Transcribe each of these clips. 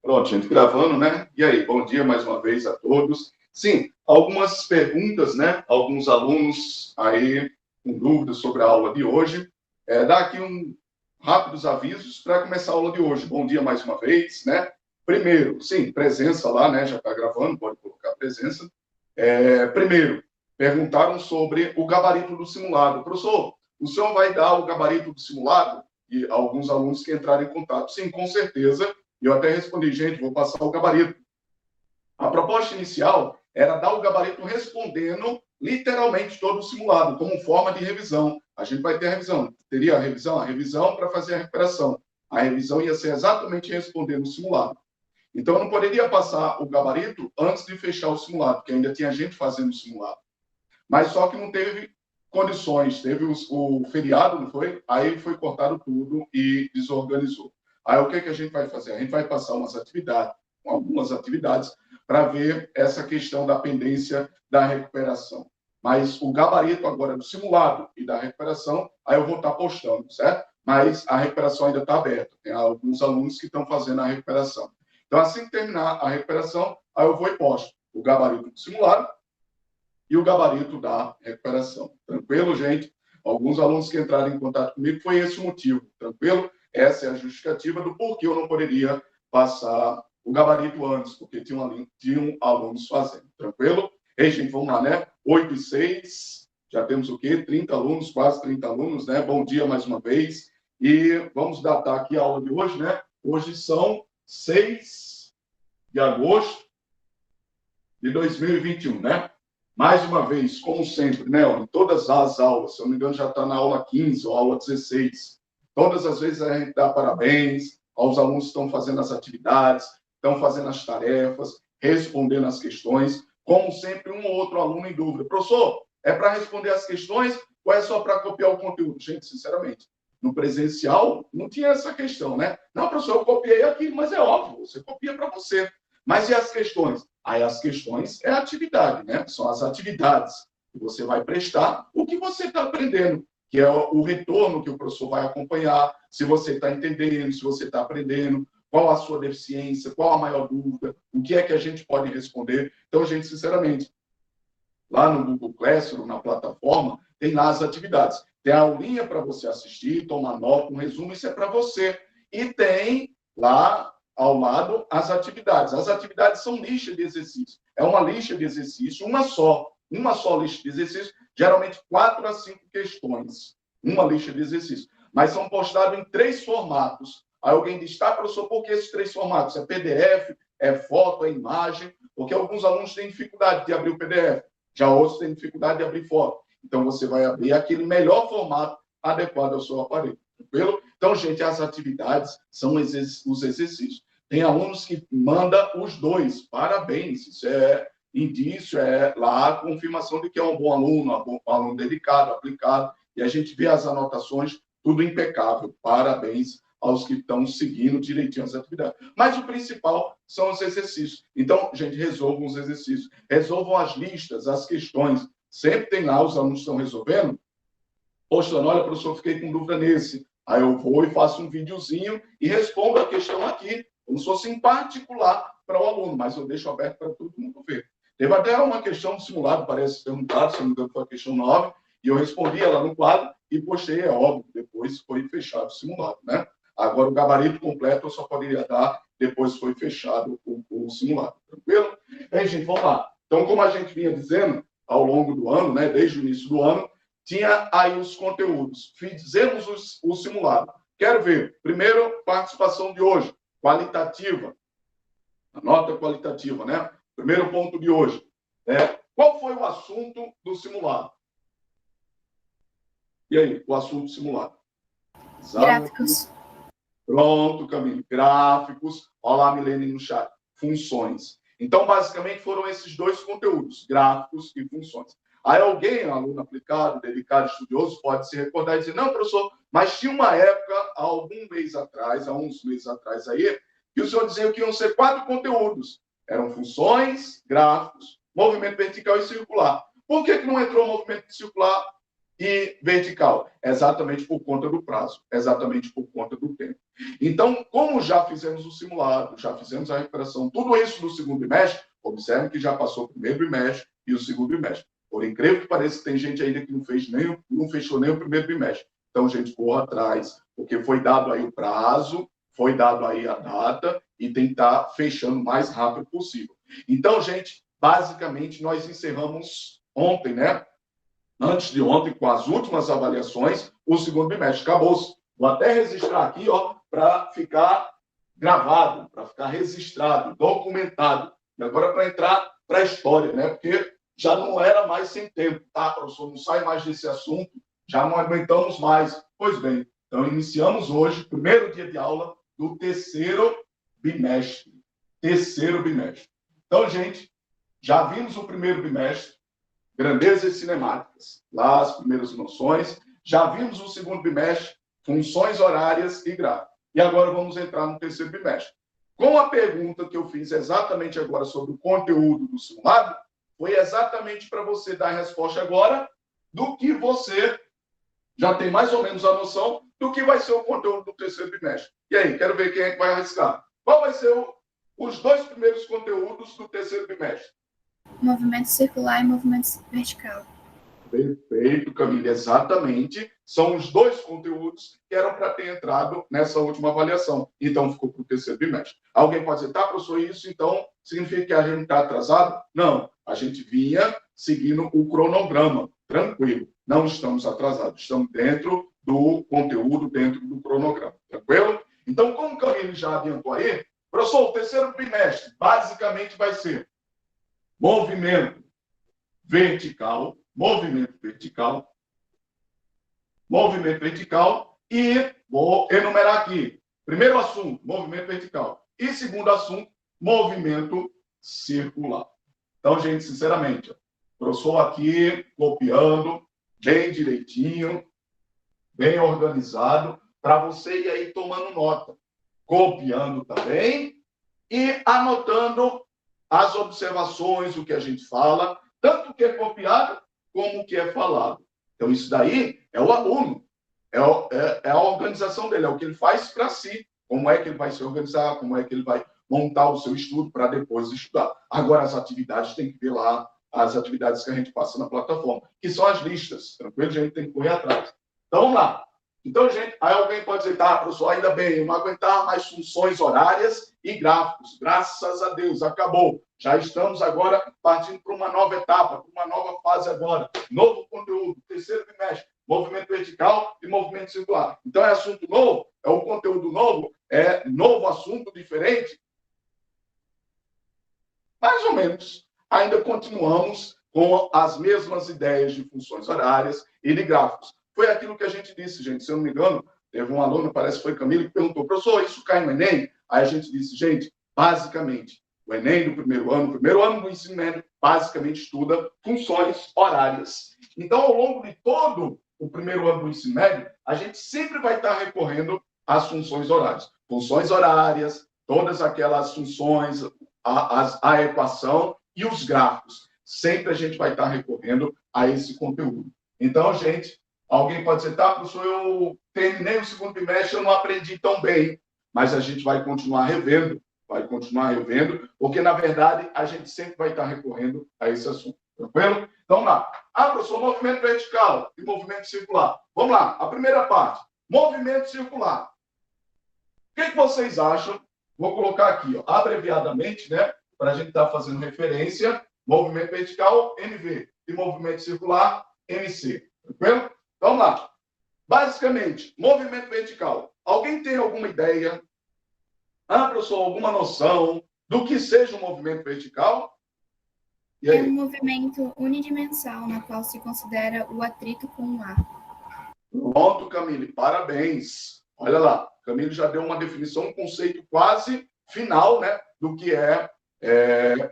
Pronto, gente, gravando, né? E aí, bom dia mais uma vez a todos. Sim, algumas perguntas, né? Alguns alunos aí com dúvidas sobre a aula de hoje. Dar aqui rápidos avisos para começar a aula de hoje. Bom dia mais uma vez, né? Primeiro, sim, presença lá, né? Já está gravando, pode colocar presença. Primeiro, perguntaram sobre o gabarito do simulado. Professor, o senhor vai dar o gabarito do simulado? E alguns alunos que entraram em contato. Sim, com certeza. E eu até respondi, gente, vou passar o gabarito. A proposta inicial era dar o gabarito respondendo literalmente todo o simulado, como forma de revisão. A gente vai ter a revisão. Teria a revisão para fazer a recuperação. A revisão ia ser exatamente respondendo o simulado. Então, eu não poderia passar o gabarito antes de fechar o simulado, porque ainda tinha gente fazendo o simulado. Mas só que não teve condições. Teve o feriado, não foi? Aí foi cortado tudo e desorganizou. Aí o que a gente vai fazer? A gente vai passar algumas atividades, para ver essa questão da pendência da recuperação. Mas o gabarito agora do simulado e da recuperação, aí eu vou estar postando, certo? Mas a recuperação ainda está aberta. Tem alguns alunos que estão fazendo a recuperação. Então, assim que terminar a recuperação, aí eu vou e posto o gabarito do simulado e o gabarito da recuperação. Tranquilo, gente? Alguns alunos que entraram em contato comigo, foi esse o motivo. Tranquilo? Essa é a justificativa do porquê eu não poderia passar o gabarito antes, porque tinham alunos fazendo. Tranquilo? Ei, gente, vamos lá, né? 8 e 6, já temos o quê? 30 alunos, quase 30 alunos, né? Bom dia mais uma vez. E vamos datar aqui a aula de hoje, né? Hoje são 6 de agosto de 2021, né? Mais uma vez, como sempre, né? Em todas as aulas, se eu não me engano, já está na aula 15 ou aula 16. Todas as vezes a gente dá parabéns aos alunos que estão fazendo as atividades, estão fazendo as tarefas, respondendo as questões. Como sempre, um ou outro aluno em dúvida. Professor, é para responder as questões ou é só para copiar o conteúdo? Gente, sinceramente, no presencial não tinha essa questão, né? Não, professor, eu copiei aquilo, mas é óbvio, você copia para você. Mas e as questões? Aí as questões é a atividade, né? São as atividades que você vai prestar, o que você está aprendendo, que é o retorno que o professor vai acompanhar, se você está entendendo, se você está aprendendo, qual a sua deficiência, qual a maior dúvida, o que é que a gente pode responder. Então, gente, sinceramente, lá no Google Classroom, na plataforma, tem lá as atividades. Tem a aulinha para você assistir, tomar nota, um resumo, isso é para você. E tem lá, ao lado, as atividades. As atividades são lista de exercício. É uma lista de exercício, uma só lista de exercício, geralmente 4 a 5 questões. Uma lista de exercício. Mas são postados em 3 formatos. Aí alguém diz, tá, professor, por que esses 3 formatos? É PDF, é foto, é imagem? Porque alguns alunos têm dificuldade de abrir o PDF, já outros têm dificuldade de abrir foto. Então, você vai abrir aquele melhor formato adequado ao seu aparelho. Tranquilo? Então, gente, as atividades são os exercícios. Tem alunos que mandam os 2. Parabéns. Isso é indício, é lá a confirmação de que é um bom aluno, um aluno dedicado, aplicado. E a gente vê as anotações, tudo impecável. Parabéns aos que estão seguindo direitinho as atividades. Mas o principal são os exercícios. Então, gente, resolvam os exercícios. Resolvam as listas, as questões. Sempre tem lá, os alunos estão resolvendo. Poxa, olha, professor, fiquei com dúvida nesse. Aí eu vou e faço um videozinho e respondo a questão aqui, como se fosse em particular para o aluno, mas eu deixo aberto para todo mundo ver. Teve até uma questão do simulado, parece ter um dado, se não me engano, foi a questão 9, e eu respondi ela no quadro e postei, é óbvio, depois foi fechado o simulado, né? Agora, o gabarito completo eu só poderia dar depois foi fechado o simulado. Tranquilo? Bem, gente, vamos lá. Então, como a gente vinha dizendo, ao longo do ano, né, desde o início do ano, tinha aí os conteúdos. Fizemos o simulado. Quero ver. Primeiro, participação de hoje, qualitativa. A nota qualitativa, né? Primeiro ponto de hoje. Qual foi o assunto do simulado? E aí, o assunto do simulado? Gráficos. Pronto, Camilo. Gráficos. Olha lá, Milene, no chat. Funções. Então, basicamente, foram esses 2 conteúdos, gráficos e funções. Aí alguém, um aluno aplicado, dedicado, estudioso, pode se recordar e dizer, não, professor, mas tinha uma época, há uns meses atrás aí, que o senhor dizia que iam ser 4 conteúdos. Eram funções, gráficos, movimento vertical e circular. Por que não entrou movimento circular e vertical? Exatamente por conta do prazo, exatamente por conta do tempo. Então, como já fizemos o simulado, já fizemos a recuperação, tudo isso no segundo bimestre, observe que já passou o primeiro bimestre e o segundo bimestre. Por incrível que pareça, tem gente ainda que não fechou nem o primeiro bimestre. Então, gente, corra atrás, porque foi dado aí o prazo, foi dado aí a data e tem que estar fechando o mais rápido possível. Então, gente, basicamente, nós encerramos ontem, né? Antes de ontem, com as últimas avaliações, o segundo bimestre. Acabou-se. Vou até registrar aqui, ó, para ficar gravado, para ficar registrado, documentado. E agora para entrar para a história, né? Porque já não era mais sem tempo, tá, professor? Não sai mais desse assunto, já não aguentamos mais. Pois bem, então iniciamos hoje, primeiro dia de aula do terceiro bimestre. Terceiro bimestre. Então, gente, já vimos o primeiro bimestre, grandezas cinemáticas, lá as primeiras noções. Já vimos o segundo bimestre, funções horárias e gráficos. E agora vamos entrar no terceiro bimestre. Com a pergunta que eu fiz exatamente agora sobre o conteúdo do simulado, foi exatamente para você dar a resposta agora do que você já tem mais ou menos a noção do que vai ser o conteúdo do terceiro bimestre. E aí, quero ver quem é que vai arriscar. Qual vai ser os dois primeiros conteúdos do terceiro bimestre? Movimento circular e movimento vertical. Perfeito, Camila, exatamente. São os dois conteúdos que eram para ter entrado nessa última avaliação. Então, ficou para o terceiro bimestre. Alguém pode dizer, tá, professor, isso então significa que a gente está atrasado? Não, a gente vinha seguindo o cronograma, tranquilo. Não estamos atrasados, estamos dentro do conteúdo, dentro do cronograma, tranquilo? Então, como o Camila já adiantou aí, professor, o terceiro bimestre basicamente vai ser movimento vertical, e vou enumerar aqui. Primeiro assunto, movimento vertical. E segundo assunto, movimento circular. Então, gente, sinceramente, o professor aqui copiando bem direitinho, bem organizado, para você ir aí tomando nota. Copiando também e anotando as observações, o que a gente fala, tanto o que é copiado como o que é falado. Então, isso daí é o aluno, é a organização dele, é o que ele faz para si, como é que ele vai se organizar, como é que ele vai montar o seu estudo para depois estudar. Agora, as atividades, tem que ver lá as atividades que a gente passa na plataforma, que são as listas, tranquilo? A gente tem que correr atrás. Então, vamos lá. Então, gente, aí alguém pode dizer, tá, professor, ainda bem, eu não aguentar mais funções horárias e gráficos. Graças a Deus, acabou. Já estamos agora partindo para uma nova etapa, para uma nova fase agora. Novo conteúdo, terceiro bimestre, movimento vertical e movimento circular. Então, é assunto novo, é um conteúdo novo, é novo assunto, diferente. Mais ou menos. Ainda continuamos com as mesmas ideias de funções horárias e de gráficos. Foi aquilo que a gente disse, gente, se eu não me engano, teve um aluno, parece que foi Camila, que perguntou, professor, isso cai no Enem? Aí a gente disse, gente, basicamente, o Enem do primeiro ano do ensino médio, basicamente estuda funções horárias. Então, ao longo de todo o primeiro ano do ensino médio, a gente sempre vai estar recorrendo às funções horárias. Funções horárias, todas aquelas funções, a equação e os gráficos. Sempre a gente vai estar recorrendo a esse conteúdo. Então, gente, alguém pode dizer, tá, professor, eu terminei o segundo bimestre, eu não aprendi tão bem, mas a gente vai continuar revendo, porque, na verdade, a gente sempre vai estar recorrendo a esse assunto. Tranquilo? Então, vamos lá. Ah, professor, movimento vertical e movimento circular. Vamos lá, a primeira parte. Movimento circular. O que vocês acham? Vou colocar aqui, ó, abreviadamente, né, para a gente estar fazendo referência. Movimento vertical, MV, e movimento circular, MC. Tranquilo? Vamos lá. Basicamente, movimento vertical. Alguém tem alguma ideia? Ah, professor, alguma noção do que seja um movimento vertical? E aí? É um movimento unidimensional, na qual se considera o atrito com o ar. Pronto, Camille, parabéns. Olha lá, Camille já deu uma definição, um conceito quase final, né, do que é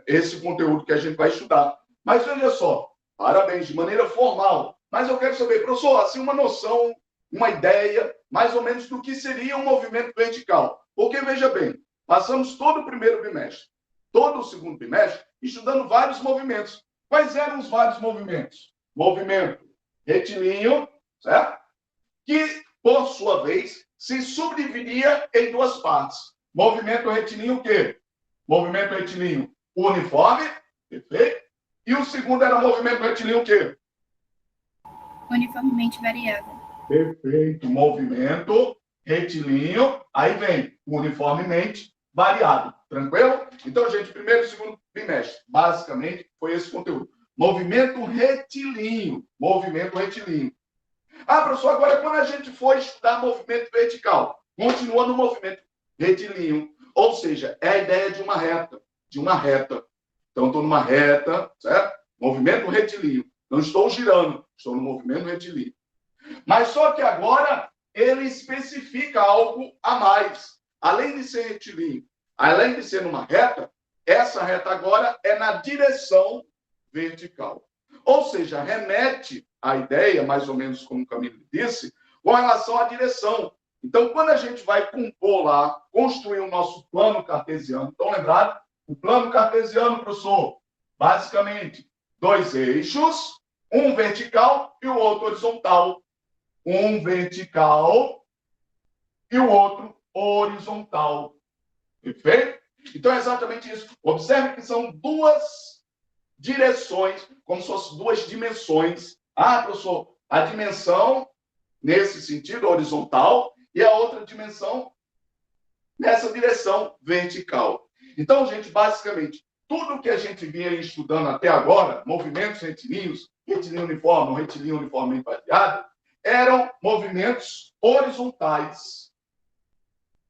esse conteúdo que a gente vai estudar. Mas veja só, parabéns, de maneira formal. Mas eu quero saber, professor, assim, uma noção, uma ideia, mais ou menos, do que seria um movimento vertical. Porque, veja bem, passamos todo o primeiro bimestre, todo o segundo bimestre, estudando vários movimentos. Quais eram os vários movimentos? Movimento retilíneo, certo? Que, por sua vez, se subdividia em duas partes. Movimento retilíneo o quê? Movimento retilíneo uniforme, perfeito? E o segundo era movimento retilíneo o quê? Uniformemente variável. Perfeito. Movimento retilíneo, aí vem uniformemente variado. Tranquilo? Então, gente, primeiro e segundo bimestre, basicamente, foi esse conteúdo. Movimento retilíneo. Movimento retilíneo. Ah, professor, agora quando a gente for estudar movimento vertical, continua no movimento retilíneo. Ou seja, é a ideia de uma reta. De uma reta. Então, estou numa reta, certo? Movimento retilíneo. Não estou girando, estou no movimento retilíneo. Mas só que agora ele especifica algo a mais. Além de ser retilíneo, além de ser numa reta, essa reta agora é na direção vertical. Ou seja, remete à ideia, mais ou menos como o Camilo disse, com relação à direção. Então, quando a gente vai compor lá, construir o nosso plano cartesiano, estão lembrados? O plano cartesiano, professor, basicamente, dois eixos, um vertical e o outro horizontal. Um vertical e o outro horizontal. Perfeito? Então, é exatamente isso. Observe que são duas direções, como se fossem duas dimensões. Ah, professor, a dimensão, nesse sentido, horizontal, e a outra dimensão, nessa direção vertical. Então, gente, basicamente, tudo que a gente vinha estudando até agora, movimentos retilíneos, retilíneo uniforme, retilíneo uniformemente variado, eram movimentos horizontais.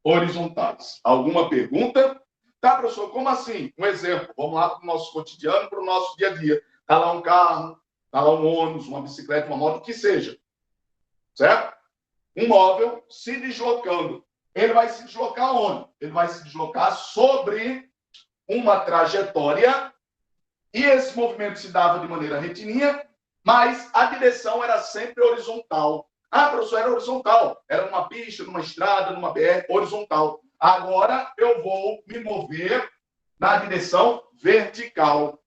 Horizontais. Alguma pergunta? Tá, professor, como assim? Um exemplo. Vamos lá para o nosso cotidiano, para o nosso dia a dia. Está lá um carro, está lá um ônibus, uma bicicleta, uma moto, o que seja. Certo? Um móvel se deslocando. Ele vai se deslocar onde? Ele vai se deslocar sobre uma trajetória e esse movimento se dava de maneira retilínea, mas a direção era sempre horizontal. Ah, professor, era horizontal. Era numa pista, numa estrada, numa BR, horizontal. Agora eu vou me mover na direção vertical.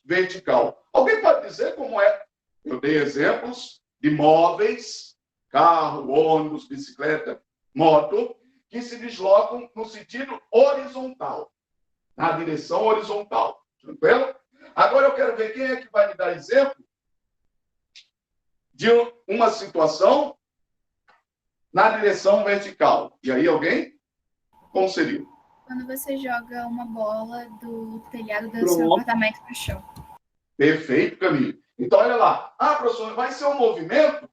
Vertical. Alguém pode dizer como é? Eu dei exemplos de móveis, carro, ônibus, bicicleta, moto, que se deslocam no sentido horizontal. Na direção horizontal. Tranquilo? Agora eu quero ver quem é que vai me dar exemplo de uma situação na direção vertical. E aí, alguém? Como seria? Quando você joga uma bola do telhado do seu apartamento para o chão. Perfeito, Camilo. Então, olha lá. Ah, professor, vai ser um movimento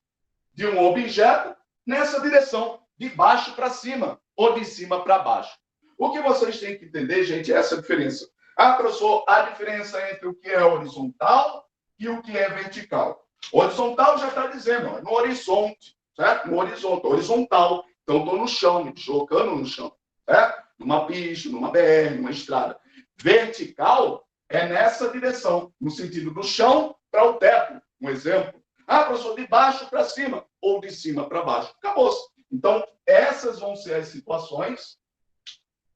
de um objeto nessa direção, de baixo para cima ou de cima para baixo. O que vocês têm que entender, gente, é essa diferença. Ah, professor, a diferença entre o que é horizontal e o que é vertical. Horizontal já está dizendo, ó, no horizonte, certo? No horizonte, horizontal. Então, estou no chão, me deslocando no chão, certo? Numa pista, numa BR, numa estrada. Vertical é nessa direção, no sentido do chão para o teto. Um exemplo. Ah, professor, de baixo para cima ou de cima para baixo. Acabou-se. Então, essas vão ser as situações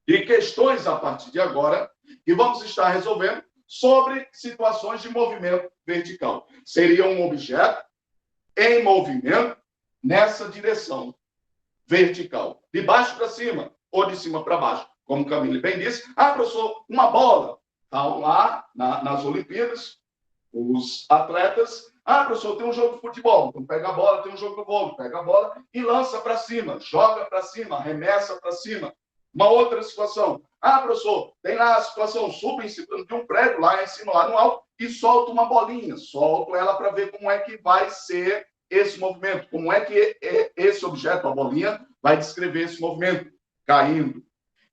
e questões a partir de agora que vamos estar resolvendo sobre situações de movimento vertical. Seria um objeto em movimento nessa direção vertical, de baixo para cima ou de cima para baixo. Como o Camilo bem disse, ah, professor, uma bola. Estão lá nas Olimpíadas, os atletas. Ah, professor, tem um jogo de futebol. Então pega a bola, tem um jogo de vôlei. Pega a bola e lança para cima, joga para cima, arremessa para cima. Uma outra situação. Ah, professor, tem lá a situação, subo em cima de um prédio, lá em cima, lá no alto, e solto uma bolinha. Solto ela para ver como é que vai ser esse movimento, como é que esse objeto, a bolinha, vai descrever esse movimento, caindo.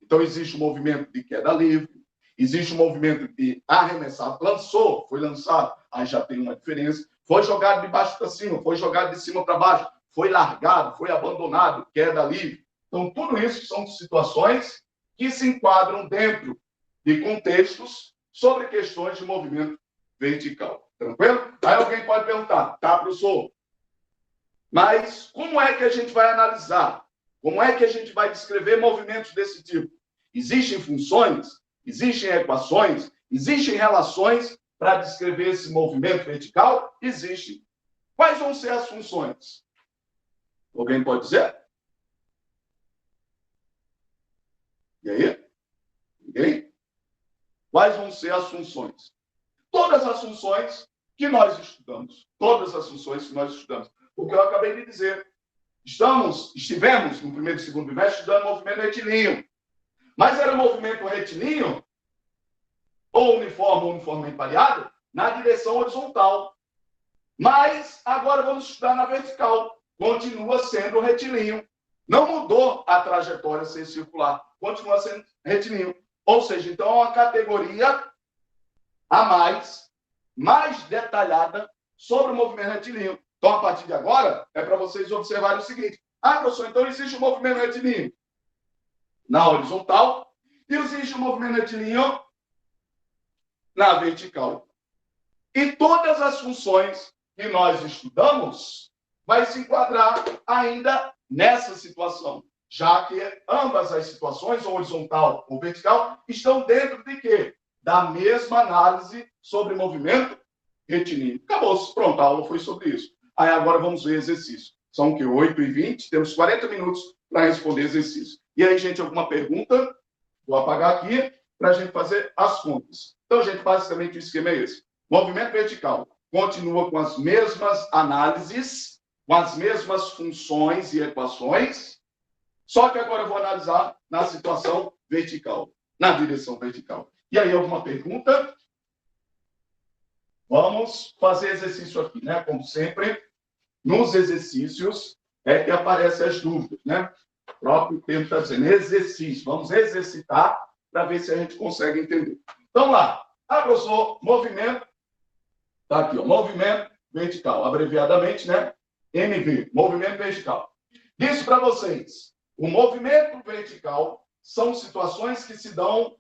Então, existe o movimento de queda livre, existe o movimento de arremessar, lançou, foi lançado, aí já tem uma diferença. Foi jogado de baixo para cima, foi jogado de cima para baixo, foi largado, foi abandonado, queda livre. Então, tudo isso são situações que se enquadram dentro de contextos sobre questões de movimento vertical. Tranquilo? Aí alguém pode perguntar, tá, professor, mas como é que a gente vai analisar? Como é que a gente vai descrever movimentos desse tipo? Existem funções? Existem equações? Existem relações para descrever esse movimento vertical? Existem. Quais vão ser as funções? Alguém pode dizer? E aí? Ninguém? Quais vão ser as funções? Todas as funções que nós estudamos. Todas as funções que nós estudamos. Porque eu acabei de dizer. Estivemos no primeiro e segundo bimestre estudando movimento retilíneo. Mas era movimento retilíneo, ou uniforme ou uniformemente variado, na direção horizontal. Mas agora vamos estudar na vertical. Continua sendo retilíneo. Não mudou a trajetória ser circular. Continua sendo retilíneo. Ou seja, então é uma categoria a mais detalhada sobre o movimento retilíneo. Então, a partir de agora, é para vocês observarem o seguinte. Professor, então existe um movimento retilíneo na horizontal e existe um movimento retilíneo na vertical. E todas as funções que nós estudamos vai se enquadrar ainda nessa situação, já que ambas as situações, horizontal ou vertical, estão dentro de quê? Da mesma análise sobre movimento retilíneo. Acabou-se. Pronto, a aula foi sobre isso. Aí agora vamos ver exercício. São o quê? 8h20, temos 40 minutos para responder exercício. E aí, gente, alguma pergunta? Vou apagar aqui para a gente fazer as contas. Então, gente, basicamente o esquema é esse. Movimento vertical continua com as mesmas análises, com as mesmas funções e equações, só que agora eu vou analisar na situação vertical, na direção vertical. E aí, alguma pergunta? Vamos fazer exercício aqui, né? Como sempre, nos exercícios é que aparecem as dúvidas, né? O próprio termo está dizendo exercício. Vamos exercitar para ver se a gente consegue entender. Então, lá. Professor, movimento. Está aqui, ó. Movimento vertical. Abreviadamente, né? MV. Movimento vertical. Disse para vocês. O movimento vertical são situações que se dão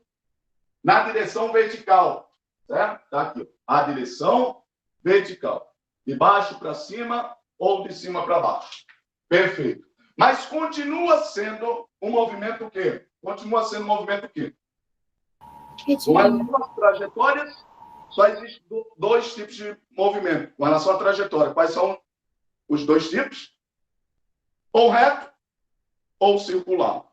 na direção vertical. Certo? Está aqui, ó. A direção vertical. De baixo para cima ou de cima para baixo. Perfeito. Mas continua sendo um movimento o quê? Continua sendo um movimento o quê? Com relação às trajetórias, só existem dois tipos de movimento. Com relação à trajetória, quais são os dois tipos? Ou reto ou circular.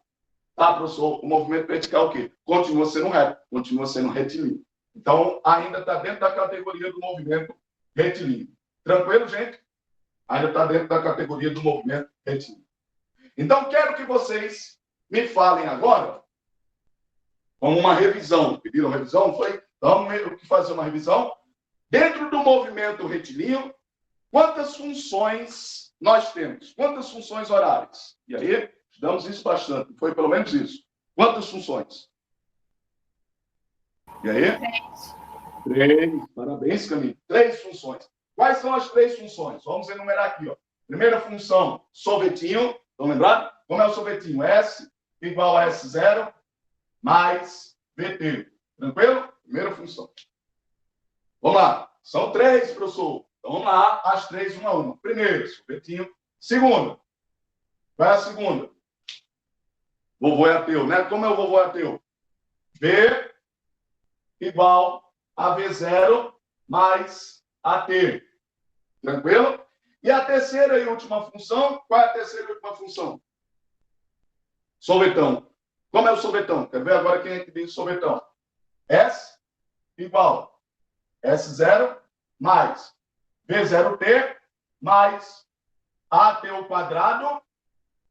Tá, professor? O movimento vertical o quê? Continua sendo reto, continua sendo retilíneo. Então, ainda está dentro da categoria do movimento retilíneo. Tranquilo, gente? Ainda está dentro da categoria do movimento retilíneo. Então, quero que vocês me falem agora, como uma revisão. Pediram revisão? Foi? Então, vamos fazer uma revisão. Dentro do movimento retilíneo, quantas funções nós temos? Quantas funções horárias? E aí, estudamos isso bastante. Foi pelo menos isso. Quantas funções? E aí? 3. Parabéns, Camille. 3 funções. Quais são as 3 funções? Vamos enumerar aqui, ó. Primeira função, sorvetinho. Estão lembrados? Como é o sorvetinho? S igual a S0 mais VT. Tranquilo? Primeira função. Vamos lá. São 3, professor. Então, vamos lá. As 3, uma a uma. Primeiro, sorvetinho. Segunda. Qual é a segunda? Vovô é ateu, né? Como é o vovô é ateu? V igual a V0 mais AT. Tranquilo? E a terceira e última função, qual é a terceira e última função? Sorvetão. Como é o sorvetão? Quer ver agora quem é que diz sorvetão? S igual S0 mais V0T mais AT ao quadrado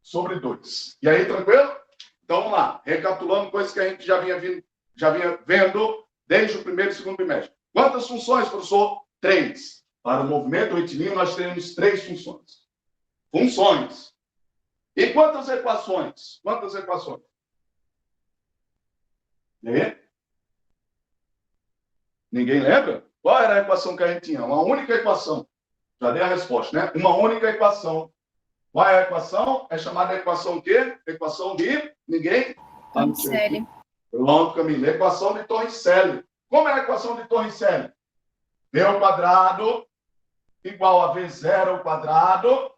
sobre 2. E aí, tranquilo? Então, vamos lá. Recapitulando coisas que a gente já vinha vendo desde o primeiro e segundo bimestre. Quantas funções, professor? 3. Para o movimento retilíneo, nós temos 3 funções. Funções. E quantas equações? Quantas equações? E? Ninguém lembra? Qual era a equação que a gente tinha? Uma única equação. Já dei a resposta, né? Uma única equação. Qual é a equação? É chamada equação o quê? Equação de... Ninguém? Torricelli. Pronto, Camila. Equação de Torricelli. Como é a equação de Torricelli? V ao quadrado igual a V0 ao quadrado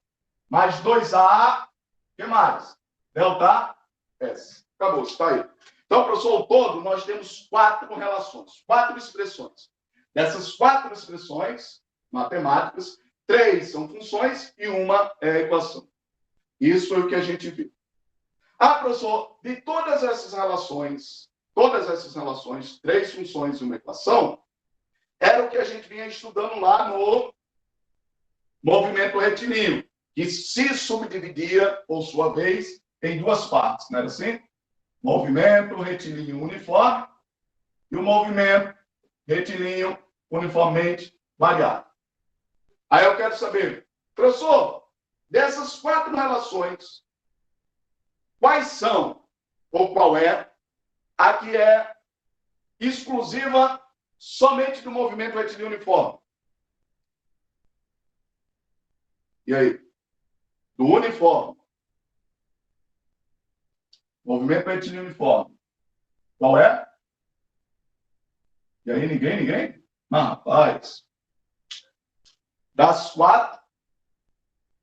mais 2A. O que mais? Delta S. Acabou, está aí. Então, professor, ao todo, nós temos 4 relações, 4 expressões. Dessas 4 expressões matemáticas, 3 são funções e uma é equação. Isso é o que a gente viu. Ah, professor, de todas essas relações, 3 funções e uma equação, era o que a gente vinha estudando lá no movimento retilíneo, que se subdividia, por sua vez, em 2 partes, não era assim? Movimento retilíneo uniforme e o movimento retilíneo uniformemente variável. Aí eu quero saber, professor, dessas 4 relações, quais são, ou qual é, a que é exclusiva somente do movimento retilíneo uniforme? E aí? Do uniforme. Movimento retilíneo uniforme. Qual é? E aí, ninguém? Rapaz. Das 4,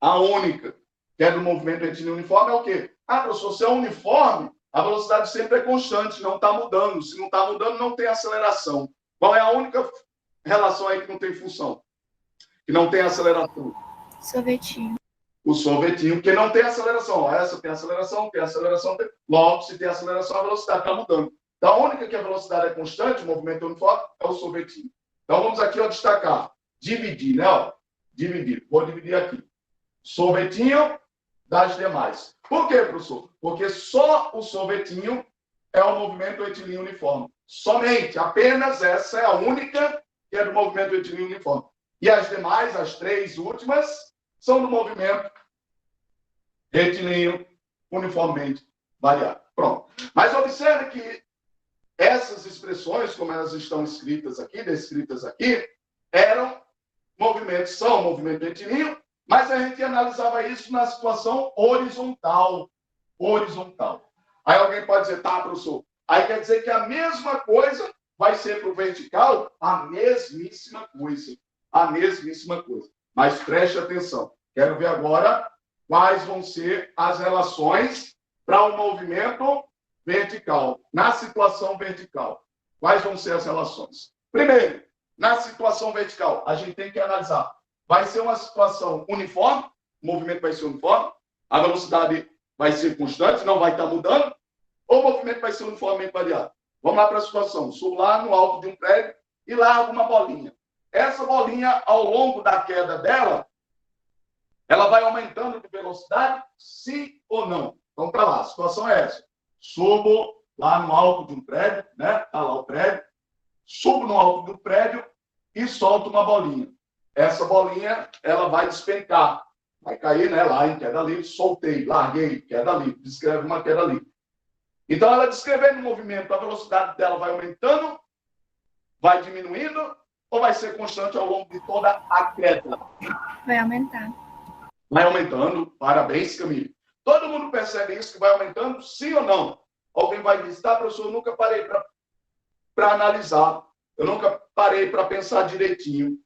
a única que é do movimento retilíneo uniforme é o quê? Ah, professor, se é uniforme, a velocidade sempre é constante, não está mudando. Se não está mudando, não tem aceleração. Qual é a única relação aí que não tem função? Que não tem aceleração? Sorvetinho. O sorvetinho, que não tem aceleração. Essa tem aceleração. Logo, se tem aceleração, a velocidade está mudando. Então, a única que a velocidade é constante, o movimento uniforme, é o sorvetinho. Então, vamos aqui destacar. Dividir, né? Dividir. Vou dividir aqui. Sorvetinho das demais. Por quê, professor? Porque só o sorvetinho é o movimento retilíneo uniforme. Somente, apenas essa é a única que é do movimento retilíneo uniforme. E as demais, as 3 últimas, são do movimento retilíneo uniformemente variável. Pronto. Mas observe que essas expressões, como elas estão descritas aqui, são movimento retilíneo, mas a gente analisava isso na situação horizontal. Aí alguém pode dizer, tá, professor, aí quer dizer que a mesma coisa vai ser para o vertical? A mesmíssima coisa. Mas preste atenção. Quero ver agora quais vão ser as relações para o movimento vertical, na situação vertical. Quais vão ser as relações? Primeiro, na situação vertical, a gente tem que analisar. Vai ser uma situação uniforme, o movimento vai ser uniforme, a velocidade vai ser constante, não vai estar mudando, ou o movimento vai ser uniformemente variável? Vamos lá para a situação. Subo lá no alto de um prédio e largo uma bolinha. Essa bolinha, ao longo da queda dela, ela vai aumentando de velocidade, sim ou não? Vamos para lá, a situação é essa. Subo lá no alto de um prédio, né? Está lá o prédio. Subo no alto do prédio e solto uma bolinha. Essa bolinha, ela vai despencar. Vai cair, né? Lá em queda livre. Soltei, larguei, queda livre. Descreve uma queda livre. Então, ela descrevendo o movimento, a velocidade dela vai aumentando, vai diminuindo, ou vai ser constante ao longo de toda a queda? Vai aumentar. Vai aumentando. Parabéns, Camille. Todo mundo percebe isso, que vai aumentando, sim ou não? Alguém vai dizer, tá, professor, eu nunca parei para analisar. Eu nunca parei para pensar direitinho.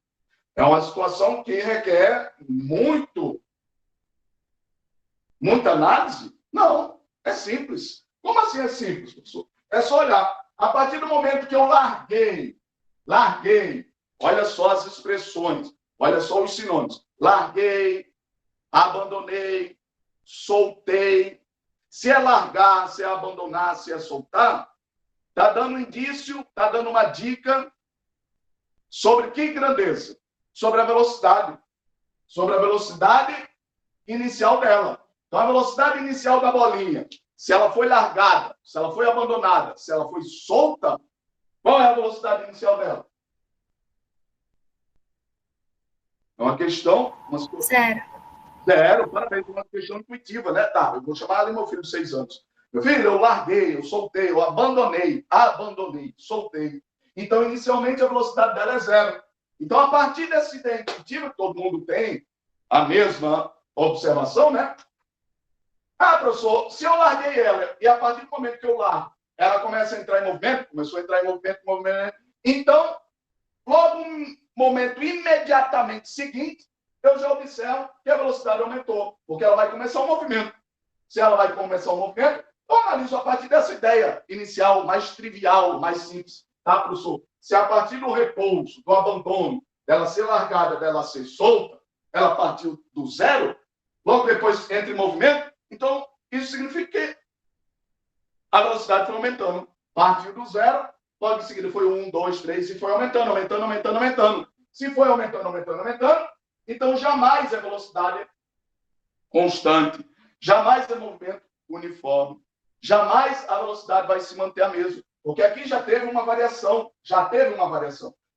É uma situação que requer muita análise? Não, é simples. Como assim é simples, professor? É só olhar. A partir do momento que eu larguei, olha só as expressões, olha só os sinônimos. Larguei, abandonei, soltei. Se é largar, se é abandonar, se é soltar, está dando indício, está dando uma dica sobre que grandeza? Sobre a velocidade. Sobre a velocidade inicial dela. Então, a velocidade inicial da bolinha, se ela foi largada, se ela foi abandonada, se ela foi solta, qual é a velocidade inicial dela? É uma questão... Zero, parabéns, uma questão intuitiva, né? Tá, eu vou chamar ali meu filho de 6 anos. Meu filho, eu larguei, eu soltei, eu abandonei, soltei. Então, inicialmente, a velocidade dela é 0. Então, a partir dessa ideia intuitiva, que todo mundo tem a mesma observação, né? Ah, professor, se eu larguei ela, e a partir do momento que eu largo, ela começa a entrar em movimento, começou a entrar em movimento, então, logo um momento imediatamente seguinte, eu já observo que a velocidade aumentou, porque ela vai começar o movimento. Se ela vai começar o movimento, eu analiso a partir dessa ideia inicial, mais trivial, mais simples, tá, professor? Se a partir do repouso, do abandono, dela ser largada, dela ser solta, ela partiu do zero, logo depois entra em movimento, então isso significa que a velocidade foi aumentando. Partiu do zero, logo em seguida foi 1, 2, 3, e foi aumentando, aumentando, aumentando, aumentando. Se foi aumentando, aumentando, aumentando, então jamais é velocidade constante, jamais é movimento uniforme, jamais a velocidade vai se manter a mesma, porque aqui já teve uma variação,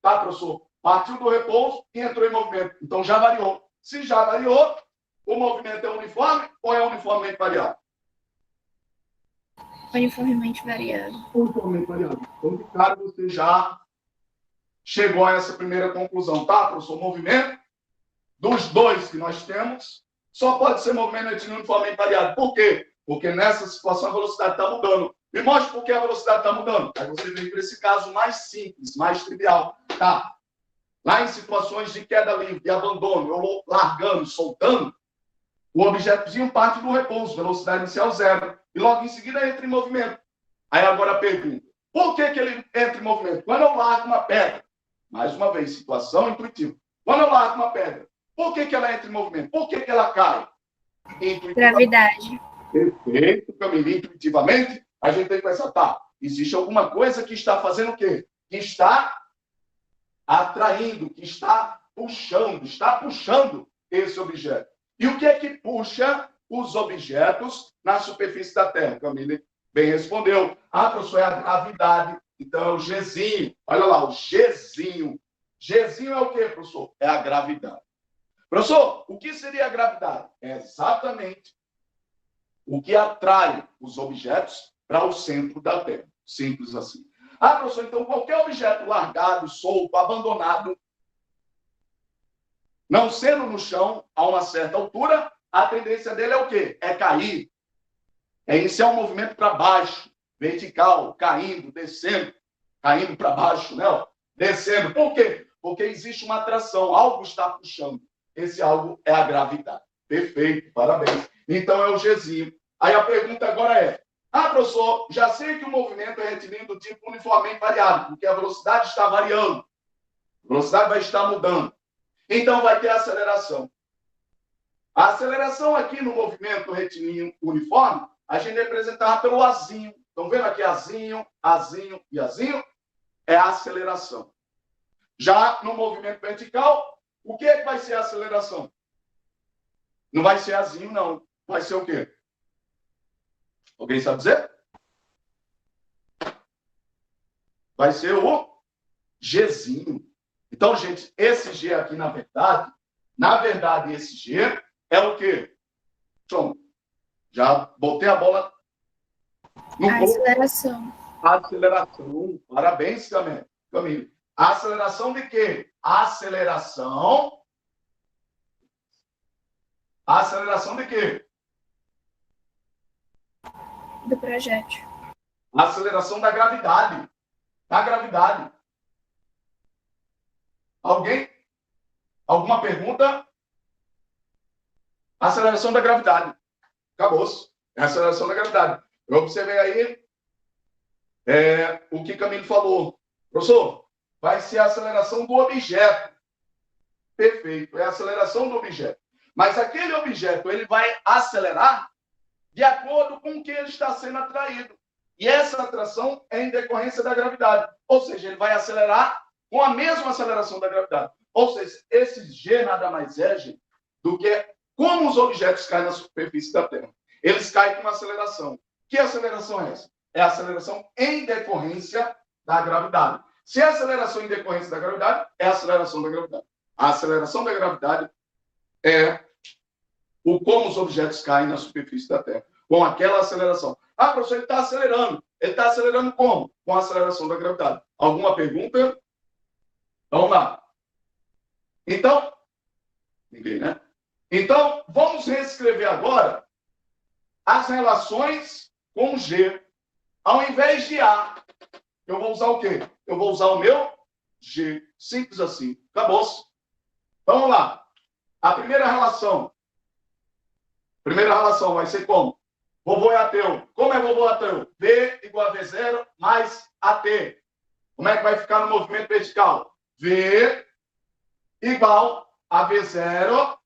tá, professor? Partiu do repouso e entrou em movimento, então já variou. Se já variou, o movimento é uniforme ou é uniformemente variado? Uniformemente variado. Uniformemente variado. Então, de cara, você já chegou a essa primeira conclusão, tá, professor? O movimento dos dois que nós temos só pode ser movimento retilíneo uniformemente variado. Por quê? Porque nessa situação a velocidade está mudando. Me mostre por que a velocidade está mudando. Aí você vem para esse caso mais simples, mais trivial. Tá? Lá em situações de queda livre, de abandono, eu largando, soltando, o objetozinho parte do repouso, velocidade inicial zero. E logo em seguida entra em movimento. Aí agora a pergunta, por que ele entra em movimento? Quando eu largo uma pedra, mais uma vez, situação intuitiva. Quando eu largo uma pedra, por que ela entra em movimento? Por que ela cai? Gravidade. Perfeito, Camila. Intuitivamente, a gente tem que pensar, tá, existe alguma coisa que está fazendo o quê? Que está atraindo, que está puxando esse objeto. E o que é que puxa os objetos na superfície da Terra? Camila bem respondeu. Ah, professor, é a gravidade. Então é o Gzinho. Olha lá, o Gzinho. Gzinho é o quê, professor? É a gravidade. Professor, o que seria a gravidade? É exatamente o que atrai os objetos para o centro da Terra. Simples assim. Ah, professor, então qualquer objeto largado, solto, abandonado, não sendo no chão a uma certa altura, a tendência dele é o quê? É cair. É iniciar um movimento para baixo, vertical, caindo, descendo, caindo para baixo, né? Descendo. Por quê? Porque existe uma atração, algo está puxando. Esse algo é a gravidade. Perfeito, parabéns. Então é o Gzinho. Aí a pergunta agora é, professor, já sei que o movimento é retilíneo do tipo uniformemente variado, porque a velocidade está variando. A velocidade vai estar mudando. Então vai ter aceleração. A aceleração aqui no movimento retilíneo uniforme, a gente representava pelo azinho. Estão vendo aqui azinho, azinho e azinho? É a aceleração. Já no movimento vertical, o que é que vai ser a aceleração? Não vai ser azinho, não. Vai ser o quê? Alguém sabe dizer? Vai ser o Gzinho. Então, gente, esse G aqui, na verdade, esse G é o quê? Então, já botei a bola no gol. Aceleração. Aceleração. Parabéns, Camilo. Aceleração de quê? Aceleração de quê? Do projétil. Aceleração da gravidade. Da gravidade. Alguém? Alguma pergunta? Aceleração da gravidade. Acabou-se. É a aceleração da gravidade. Eu observei aí o que Camilo falou. Professor, vai ser a aceleração do objeto. Perfeito. É a aceleração do objeto. Mas aquele objeto, ele vai acelerar de acordo com o que ele está sendo atraído. E essa atração é em decorrência da gravidade. Ou seja, ele vai acelerar com a mesma aceleração da gravidade. Ou seja, esse G nada mais é, gente, do que como os objetos caem na superfície da Terra. Eles caem com uma aceleração. Que aceleração é essa? É a aceleração em decorrência da gravidade. Se é a aceleração em decorrência da gravidade, é a aceleração da gravidade. A aceleração da gravidade é o como os objetos caem na superfície da Terra. Com aquela aceleração. Ah, professor, ele está acelerando. Ele está acelerando como? Com a aceleração da gravidade. Alguma pergunta? Vamos lá. Então, ninguém, né? Então, vamos reescrever agora as relações com G. Ao invés de A, eu vou usar o quê? Eu vou usar o meu G. Simples assim. Acabou-se. Vamos lá. A primeira relação vai ser como? Vovô é ateu. Como é vovô ateu? V igual a V0 mais AT. Como é que vai ficar no movimento vertical? V igual a V0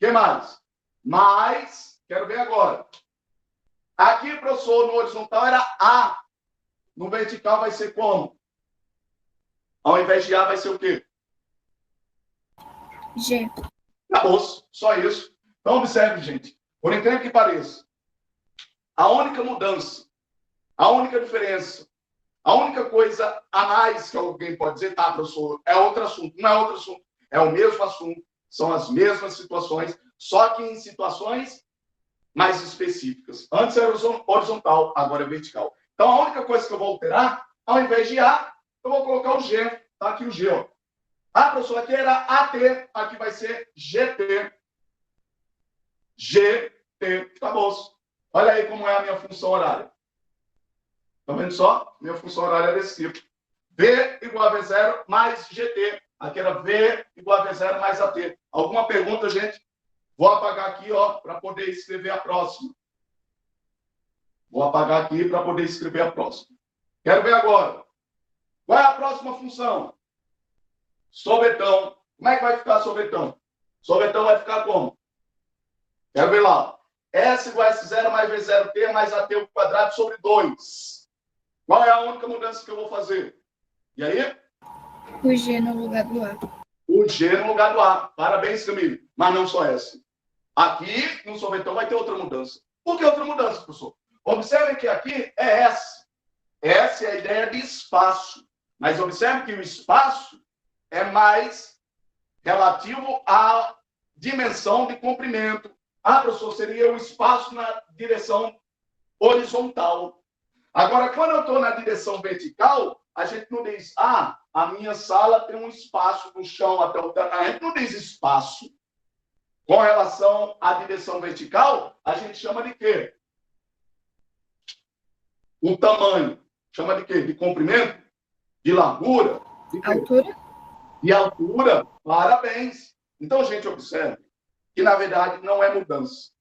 que mais? Mais, quero ver agora. Aqui, professor, no horizontal era A. No vertical vai ser como? Ao invés de A, vai ser o quê? G. Acabou, só isso. Então, observe, gente. Por incrível que pareça, a única mudança, a única diferença, a única coisa a mais que alguém pode dizer, tá, professor, é outro assunto. Não é outro assunto. É o mesmo assunto. São as mesmas situações, só que em situações mais específicas. Antes era horizontal, agora é vertical. Então, a única coisa que eu vou alterar, ao invés de A, eu vou colocar o G. Tá aqui o G, ó. Ah, professor, aqui era AT, aqui vai ser GT. GT, acabou. Olha aí como é a minha função horária. Tá vendo só? Minha função horária é desse tipo. V igual a V0 mais GT. Aqui era V igual a V0 mais AT. Alguma pergunta, gente? Vou apagar aqui, ó, para poder escrever a próxima. Vou apagar aqui para poder escrever a próxima. Quero ver agora. Qual é a próxima função? Sorvetão. Como é que vai ficar sorvetão? Sorvetão vai ficar como? Quero ver lá. S igual a S0 mais V0T mais AT ao quadrado sobre 2. Qual é a única mudança que eu vou fazer? E aí? O G no lugar do A. O G no lugar do A. Parabéns, Camilo. Mas não só essa. Aqui, no sorvetão, vai ter outra mudança. Por que outra mudança, professor? Observe que aqui é S. S é a ideia de espaço. Mas observe que o espaço é mais relativo à dimensão de comprimento. Ah, professor, seria o espaço na direção horizontal. Agora, quando eu estou na direção vertical, a gente não diz, ah, a minha sala tem um espaço do chão até o teto. A gente não diz espaço. Com relação à direção vertical, a gente chama de quê? O tamanho. Chama de quê? De comprimento? De largura? De quê? Altura? De altura. Parabéns. Então, gente, observe que, na verdade, não é mudança.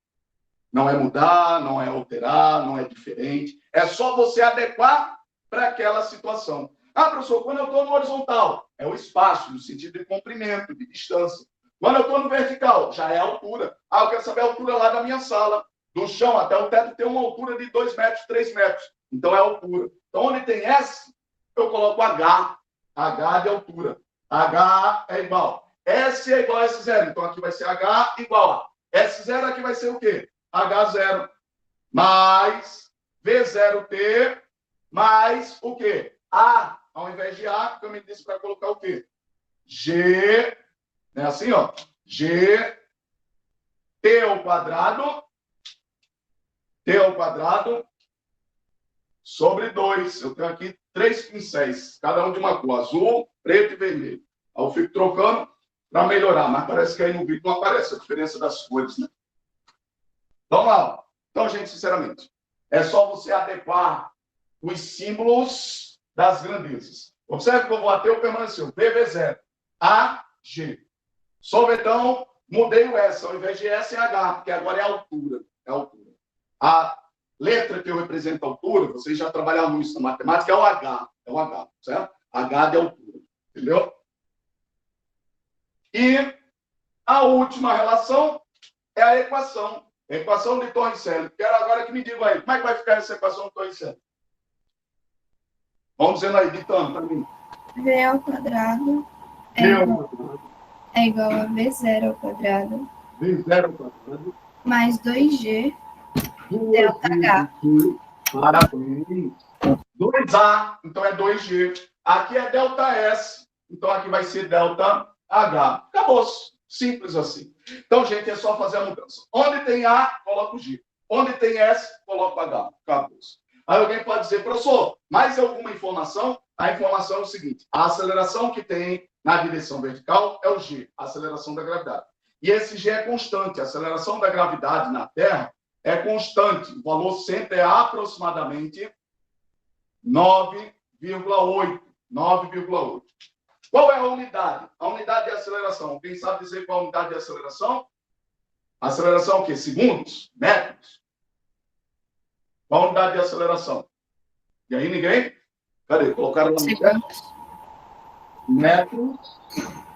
Não é mudar, não é alterar, não é diferente. É só você adequar para aquela situação. Ah, professor, quando eu estou no horizontal, é o espaço, no sentido de comprimento, de distância. Quando eu estou no vertical, já é a altura. Ah, eu quero saber a altura lá da minha sala. Do chão até o teto tem uma altura de 2 metros, 3 metros. Então, é a altura. Então, onde tem S, eu coloco H. H de altura. H é igual. S é igual a S0. Então, aqui vai ser H igual a. S0 aqui vai ser o quê? H0 mais V0T mais o quê? A. Ao invés de A, eu me disse para colocar o quê? G, né? Assim, ó. G T ao quadrado sobre 2. Eu tenho aqui 3 pincéis, cada um de uma cor, azul, preto e vermelho. Aí eu fico trocando para melhorar, mas parece que aí no vídeo não aparece a diferença das cores, né? Vamos lá. Então, gente, sinceramente, é só você adequar os símbolos das grandezas. Observe que eu vou até o permaneceu. PV0. A, G. Sorvetão, mudei o S. Ao invés de S é H, porque agora é altura. É altura. A letra que eu represento a altura, vocês já trabalharam isso na matemática, é o H. É o H, certo? H de altura. Entendeu? E a última relação é a equação. Equação de Torricelli. Quero agora que me digam aí, como é que vai ficar essa equação de Torricelli? Vamos dizendo aí, ditando para mim. V ao quadrado é igual a V0 ao quadrado. V0 ao quadrado. Mais 2G delta H. Parabéns. 2A, então é 2G. Aqui é delta S, então aqui vai ser delta H. Acabou-se. Simples assim. Então, gente, é só fazer a mudança. Onde tem A, coloca o G. Onde tem S, coloca o H. Acabou-se. Aí alguém pode dizer, professor, mais alguma informação? A informação é o seguinte, a aceleração que tem na direção vertical é o G, a aceleração da gravidade. E esse G é constante, a aceleração da gravidade na Terra é constante. O valor sempre é aproximadamente 9,8. 9,8. Qual é a unidade? A unidade de aceleração. Quem sabe dizer qual é a unidade de aceleração? Aceleração o quê? Segundos? Metros? Qual a unidade de aceleração? E aí, ninguém? Cadê? Colocaram lá no chat? Metros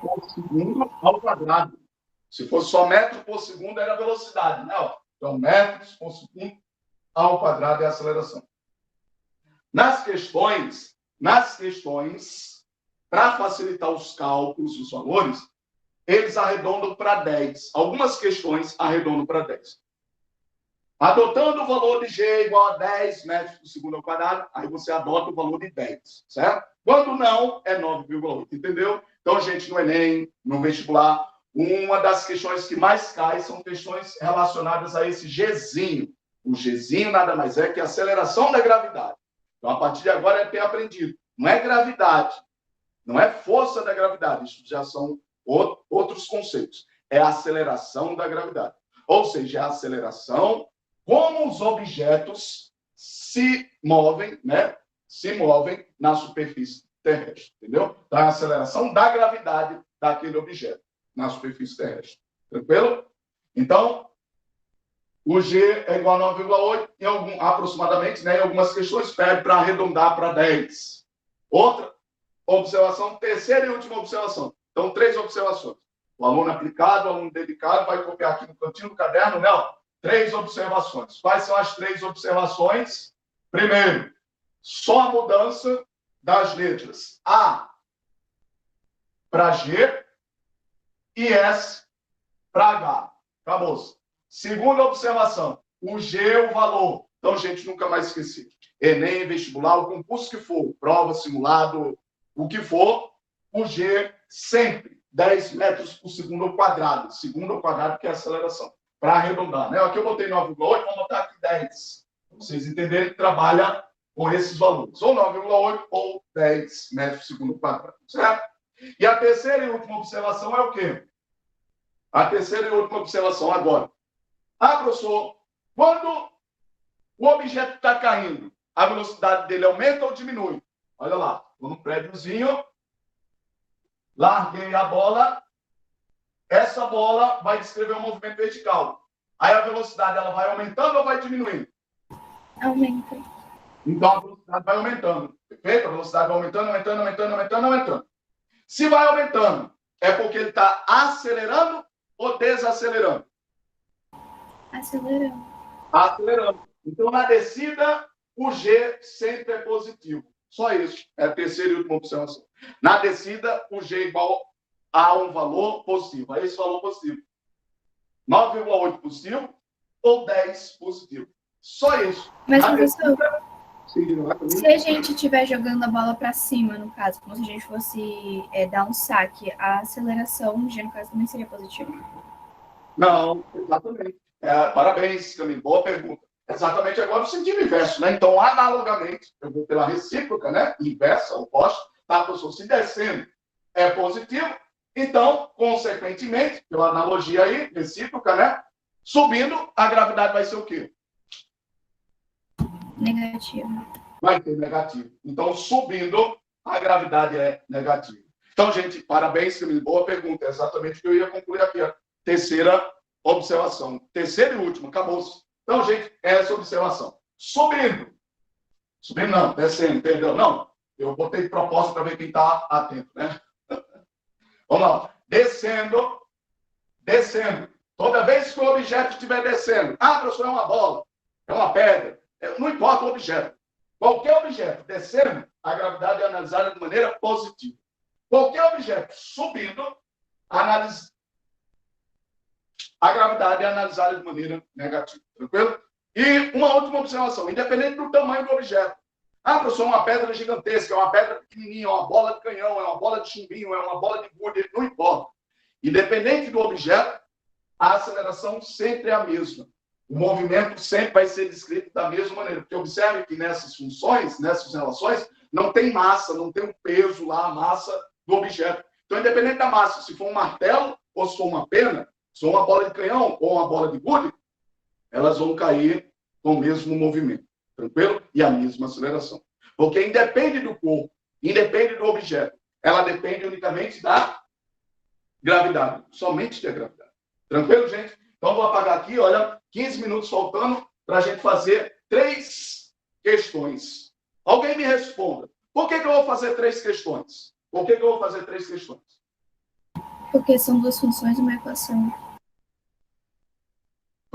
por segundo ao quadrado. Se fosse só metro por segundo, era a velocidade, né? Então, metros por segundo ao quadrado é a aceleração. Nas questões, para facilitar os cálculos, os valores, eles arredondam para 10. Algumas questões arredondam para 10. Adotando o valor de G igual a 10 metros por segundo ao quadrado, aí você adota o valor de 10, certo? Quando não, é 9,8, entendeu? Então, gente, no Enem, no vestibular, uma das questões que mais cai são questões relacionadas a esse Gzinho. O Gzinho nada mais é que a aceleração da gravidade. Então, a partir de agora, é ter aprendido. Não é gravidade, não é força da gravidade, isso já são outros conceitos. É a aceleração da gravidade. Ou seja, a aceleração como os objetos se movem, né? Se movem na superfície terrestre, entendeu? Então, a aceleração da gravidade daquele objeto na superfície terrestre. Tranquilo? Então, o G é igual a 9,8, aproximadamente, né? Em algumas questões pede para arredondar para 10. Outra observação, terceira e última observação. Então, 3 observações. O aluno aplicado, o aluno dedicado, vai copiar aqui no cantinho do caderno, né? 3 observações. Quais são as 3 observações? Primeiro, só a mudança das letras A para G e S para H. Acabou-se. Segunda observação, o G é o valor. Então, gente, nunca mais esqueci. Enem, vestibular, o concurso que for, prova, simulado, o que for, o G sempre 10 metros por segundo ao quadrado. Segundo ao quadrado, que é a aceleração. Para arredondar, né? Aqui eu botei 9,8, vamos botar aqui 10. Para vocês entenderem que trabalha com esses valores. Ou 9,8 ou 10 metros por segundo ao quadrado. Certo? E a terceira e última observação é o quê? A terceira e última observação agora. Professor, quando o objeto está caindo, a velocidade dele aumenta ou diminui? Olha lá, estou no prédiozinho, larguei a bola, essa bola vai descrever um movimento vertical. Aí a velocidade ela vai aumentando ou vai diminuindo? Aumenta. Então a velocidade vai aumentando. Perfeito? A velocidade vai aumentando. Se vai aumentando, é porque ele está acelerando ou desacelerando? Acelerando. Então, na descida, o G sempre é positivo. Só isso. É a terceira e última observação. Na descida, o G é igual a um valor positivo. A esse valor positivo. 9,8 positivo ou 10 positivo. Só isso. Mas, professor, se a gente estiver jogando a bola para cima, no caso, como se a gente fosse dar um saque, a aceleração, G, no caso, também seria positiva? Não, exatamente. Parabéns, Camilo. Boa pergunta. Exatamente agora o sentido inverso, né? Então, analogamente, eu vou pela recíproca, né? Inversa, oposta, tá, professor? Se descendo é positivo, então, consequentemente, pela analogia aí, recíproca, né? Subindo, a gravidade vai ser o quê? Negativa. Vai ter negativo. Então, subindo, a gravidade é negativa. Então, gente, parabéns, Camilo. Boa pergunta. É exatamente o que eu ia concluir aqui. A terceira observação. Terceira e última, acabou-se. Então, gente, essa observação. Subindo. Subindo não, descendo, perdão. Não, eu botei propósito para ver quem está atento, né? Vamos lá. Descendo. Toda vez que o objeto estiver descendo, professor, é uma bola, é uma pedra, não importa o objeto. Qualquer objeto descendo, a gravidade é analisada de maneira positiva. Qualquer objeto subindo, a gravidade é analisada de maneira negativa. Tranquilo? E uma última observação, independente do tamanho do objeto. Professor, é uma pedra gigantesca, é uma pedra pequenininha, é uma bola de canhão, é uma bola de chumbinho, é uma bola de gude, não importa. Independente do objeto, a aceleração sempre é a mesma. O movimento sempre vai ser descrito da mesma maneira. Porque observe que nessas funções, nessas relações, não tem massa, não tem um peso lá, a massa do objeto. Então, independente da massa, se for um martelo ou se for uma pena, se for uma bola de canhão ou uma bola de gude, elas vão cair com o mesmo movimento. Tranquilo? E a mesma aceleração. Porque independe do corpo, independe do objeto. Ela depende unicamente da gravidade. Somente da gravidade. Tranquilo, gente? Então, vou apagar aqui, olha, 15 minutos faltando para a gente fazer 3 questões. Alguém me responda. Por que eu vou fazer 3 questões? Por que eu vou fazer 3 questões? Porque são 2 funções e uma equação.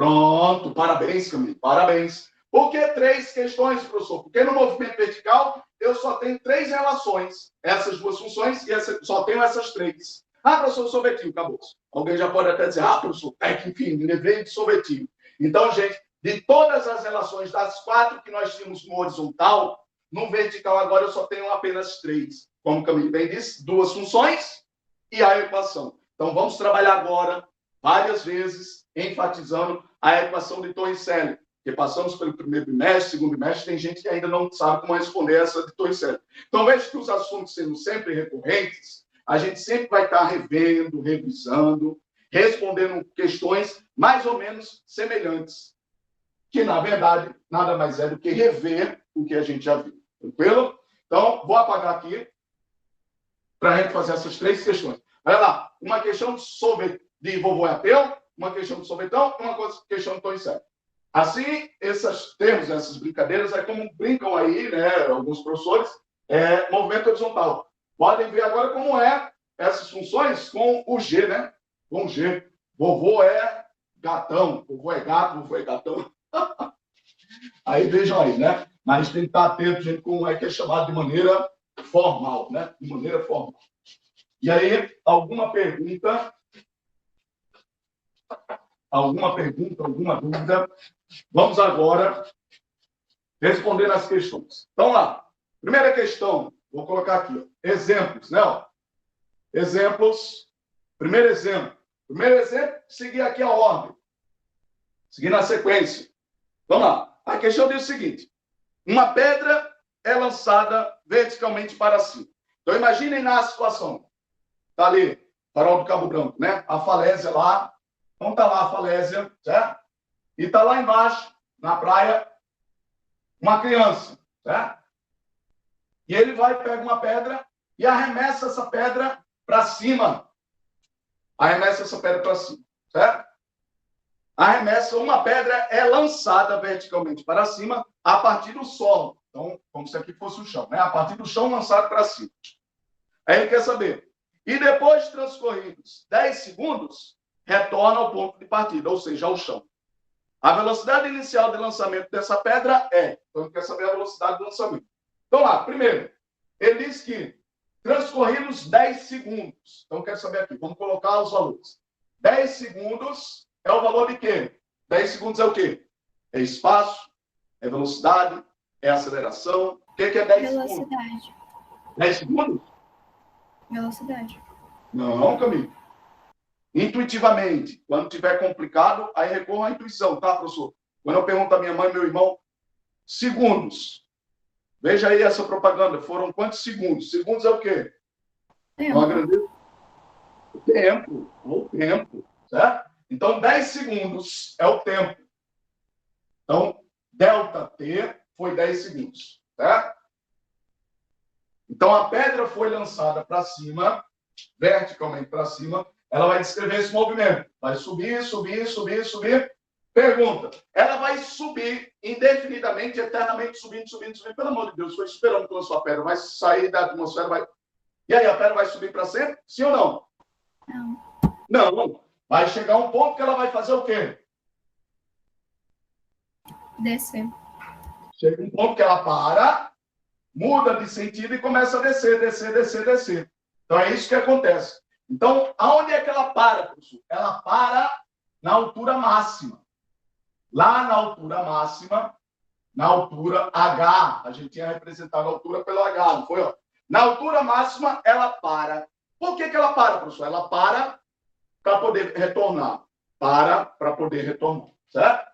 Pronto, parabéns, Camilo, parabéns. Por que 3 questões, professor? Porque no movimento vertical eu só tenho 3 relações. Essas 2 funções e só tenho essas 3. Ah, professor, sorvetinho, acabou. Alguém já pode até dizer, professor, enfim, levei de sorvetinho. Então, gente, de todas as relações das 4 que nós tínhamos no horizontal, no vertical agora eu só tenho apenas 3. Como o Camilo bem disse, 2 funções e a equação. Então, vamos trabalhar agora várias vezes, enfatizando a equação de Torricelli. Porque passamos pelo primeiro bimestre, segundo bimestre, tem gente que ainda não sabe como responder essa de Torricelli. Então, veja que os assuntos sendo sempre recorrentes, a gente sempre vai estar revendo, revisando, respondendo questões mais ou menos semelhantes, que, na verdade, nada mais é do que rever o que a gente já viu. Tranquilo? Então, vou apagar aqui para a gente fazer essas 3 questões. Olha lá, uma questão de vovô é ateu, uma questão de sorvetão e uma questão de Torricelli. Assim, esses termos, essas brincadeiras, é como brincam aí, né, alguns professores, movimento horizontal. Podem ver agora como é essas funções com o G, né? Com o G. Vovô é gatão, vovô é gato, vovô é gatão. Aí vejam aí, né? Mas tem que estar atento, gente, como é que é chamado de maneira formal, né? De maneira formal. E aí, alguma pergunta, alguma dúvida? Vamos agora responder as questões. Então, lá. Primeira questão, vou colocar aqui, ó, exemplos, né? Ó. Exemplos. Primeiro exemplo, seguir aqui a ordem. Seguir na sequência. Vamos lá. A questão diz o seguinte. Uma pedra é lançada verticalmente para cima. Então, imaginem na situação. Está ali, farol do Cabo Branco, né? A falésia lá. Então, está lá a falésia, certo? E está lá embaixo, na praia, uma criança, certo? E ele vai, pega uma pedra e arremessa essa pedra para cima. Arremessa essa pedra para cima, certo? Arremessa, uma pedra é lançada verticalmente para cima a partir do solo. Então, como se aqui fosse o chão, né? A partir do chão lançado para cima. Aí ele quer saber. E depois de transcorridos 10 segundos, retorna ao ponto de partida, ou seja, ao chão. A velocidade inicial de lançamento dessa pedra é... Então, ele quer saber a velocidade de lançamento. Então, lá, primeiro, ele diz que transcorridos 10 segundos. Então, quero saber aqui, vamos colocar os valores. 10 segundos é o valor de quê? 10 segundos é o quê? É espaço, é velocidade, é aceleração. O que é 10 segundos? Velocidade. 10 segundos? Velocidade. Não, Camilo. Intuitivamente. Quando tiver complicado, aí recorro à intuição, tá, professor? Quando eu pergunto à minha mãe e meu irmão, segundos. Veja aí essa propaganda. Foram quantos segundos? Segundos é o quê? Tempo. O tempo. O tempo. Certo? Então, 10 segundos é o tempo. Então, delta T foi 10 segundos. Certo? Então, a pedra foi lançada para cima, verticalmente para cima. Ela vai descrever esse movimento. Vai subir, subir, subir, subir. Pergunta. Ela vai subir indefinidamente, eternamente, subindo, subindo, subindo. Pelo amor de Deus, foi esperando que lançou a pedra. Vai sair da atmosfera, vai... E aí, a pedra vai subir para sempre? Sim ou não? Não. Não. Vai chegar um ponto que ela vai fazer o quê? Descer. Chega um ponto que ela para, muda de sentido e começa a descer, descer, descer, descer. Então, é isso que acontece. Então, aonde é que ela para, professor? Ela para na altura máxima. Lá na altura máxima, na altura H, a gente tinha representado a altura pelo H, não foi? Ó? Na altura máxima, ela para. Por que ela para, professor? Ela para poder retornar. Para poder retornar, certo?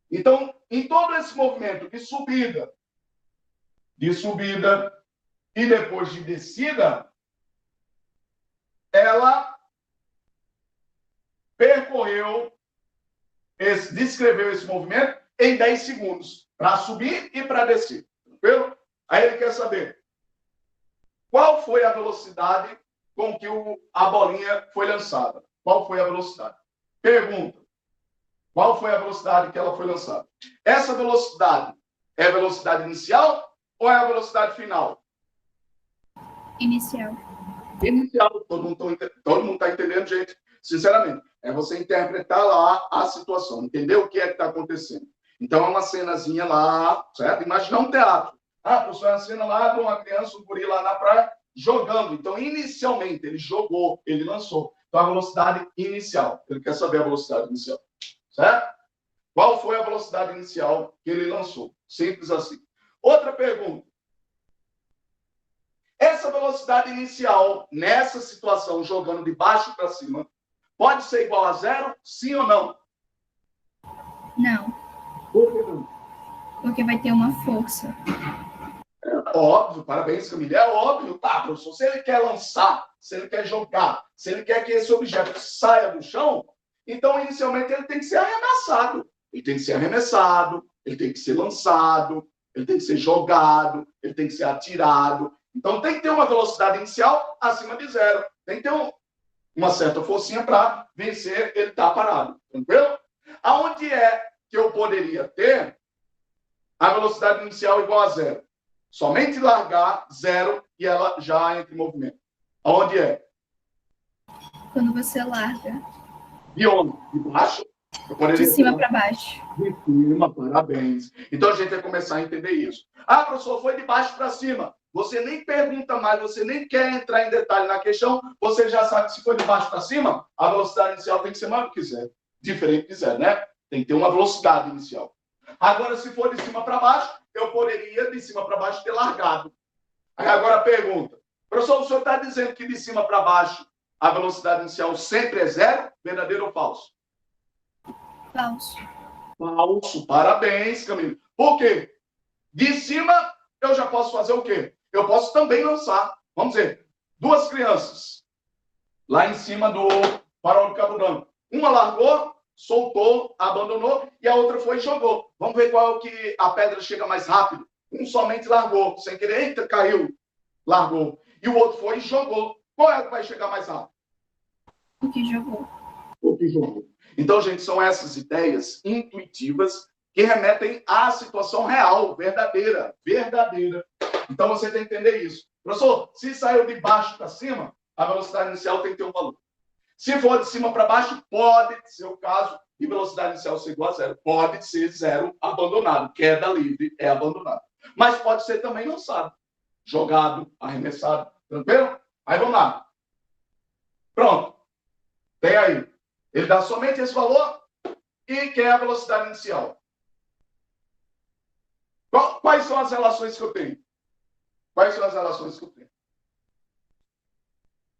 Então, em todo esse movimento de subida e depois de descida, ela descreveu esse movimento em 10 segundos, para subir e para descer. Tranquilo? Aí ele quer saber qual foi a velocidade com que a bolinha foi lançada. Qual foi a velocidade? Pergunta. Qual foi a velocidade que ela foi lançada? Essa velocidade é a velocidade inicial ou é a velocidade final? Inicial. Inicial. Todo mundo está entendendo, gente? Sinceramente. É você interpretar lá a situação, entender o que é que está acontecendo. Então, é uma cenazinha lá, certo? Imagina um teatro. Professor, é uma cena lá de uma criança, um guri lá na praia, jogando. Então, inicialmente, ele jogou, ele lançou. Então, a velocidade inicial. Ele quer saber a velocidade inicial, certo? Qual foi a velocidade inicial que ele lançou? Simples assim. Outra pergunta. Essa velocidade inicial, nessa situação, jogando de baixo para cima, pode ser igual a zero? Sim ou não? Não. Por que não? Porque vai ter uma força. Óbvio, parabéns, Camila. É óbvio, tá, professor. Se ele quer lançar, se ele quer jogar, se ele quer que esse objeto saia do chão, então, inicialmente, ele tem que ser arremessado. Ele tem que ser arremessado, ele tem que ser lançado, ele tem que ser jogado, ele tem que ser atirado. Então, tem que ter uma velocidade inicial acima de zero. Tem que ter uma certa forcinha para vencer, ele tá parado. Tranquilo? Aonde é que eu poderia ter a velocidade inicial igual a zero? Somente largar zero e ela já entra em movimento. Aonde é? Quando você larga. De onde? De baixo? De cima para baixo. De cima, parabéns. Então a gente vai começar a entender isso. Professor, foi de baixo para cima. Você nem pergunta mais, você nem quer entrar em detalhe na questão, você já sabe que se for de baixo para cima, a velocidade inicial tem que ser maior do que zero. Diferente de zero, né? Tem que ter uma velocidade inicial. Agora, se for de cima para baixo, eu poderia, de cima para baixo, ter largado. Aí agora a pergunta. Professor, o senhor está dizendo que de cima para baixo a velocidade inicial sempre é zero? Verdadeiro ou falso? Falso. Falso. Parabéns, Camilo. Por quê? De cima, eu já posso fazer o quê? Eu posso também lançar. Vamos dizer, duas crianças lá em cima do farol do Cabo Branco. Uma largou, soltou, abandonou, e a outra foi e jogou. Vamos ver qual é o que a pedra chega mais rápido. Um somente largou, sem querer, eita, caiu, largou. E o outro foi e jogou. Qual é o que vai chegar mais rápido? O que jogou. O que jogou. Então, gente, são essas ideias intuitivas que remetem à situação real, verdadeira. Então, você tem que entender isso. Professor, se saiu de baixo para cima, a velocidade inicial tem que ter um valor. Se for de cima para baixo, pode ser o caso de velocidade inicial ser igual a zero. Pode ser zero abandonado. Queda livre é abandonado. Mas pode ser também lançado, jogado, arremessado. Tranquilo? Aí vamos lá. Pronto. Tem aí. Ele dá somente esse valor e quer a velocidade inicial. Quais são as relações que eu tenho? Quais são as relações que eu tenho?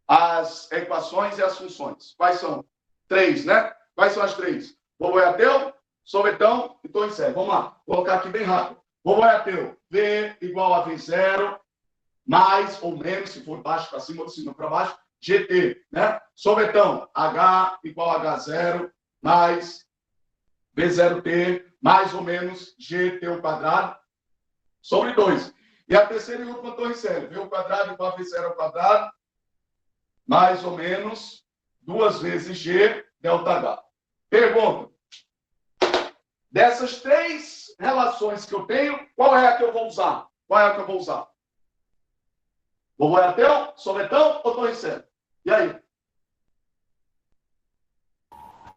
As equações e as funções. Quais são? 3, né? Quais são as 3? Vovô é ateu, sorvetão e tô em sério. Vamos lá. Vou colocar aqui bem rápido. Vovô é ateu. V igual a V0, mais ou menos, se for baixo para cima ou de cima para baixo, GT, né? Sorvetão, H igual a H0, mais V0T, mais ou menos GT ao quadrado, sobre 2. E a terceira e última torre séria. V ao quadrado igual a V0 ao quadrado, mais ou menos 2 vezes G delta H. Pergunta. Dessas 3 relações que eu tenho, qual é a que eu vou usar? Qual é a que eu vou usar? Vovô é ateu, sorvetão ou torre séria? E aí?